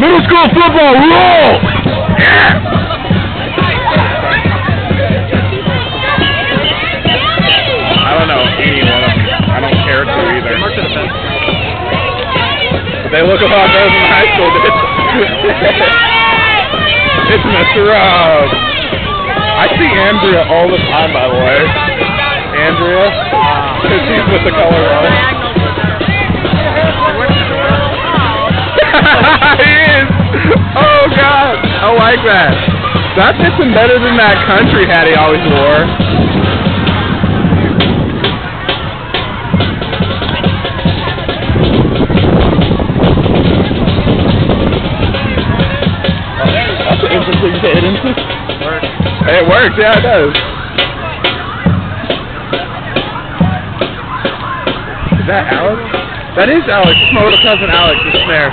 Middle school football, roll! Yeah! I don't know any one of them. I don't care to either. They look a lot better than high school did. It's Mr. Rob. I see Andrea all the time, by the way. Andrea? Because she's with the color run. He is! Oh, God! I like that. That fits him better than that country hat he always wore. That's an interesting to hit into. It works, yeah, it does. Is that Alex? That is Alex. It's my little cousin Alex. It's there.